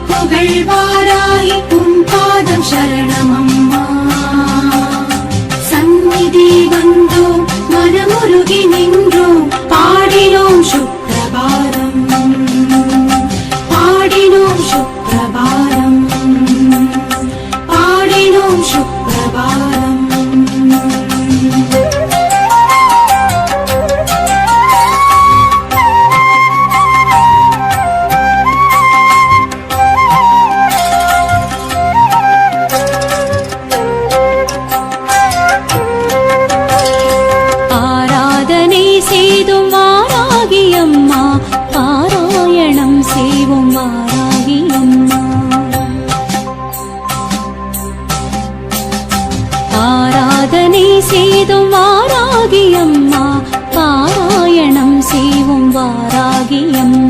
புகழ்வாராய் உன் பாதம் சரணமம்மா. சந்நிதி வந்தோம் மனமுருகி நின்றோம் பாடினோம் சுப்ரபாதம் பாடினோம் சுப்ரபாதம் பாடினோம் சுப்ரபாதம். ஆராதனை செய்தும் வாராகி அம்மா பாராயணம் செய்வோம் வாராகி அம்மா.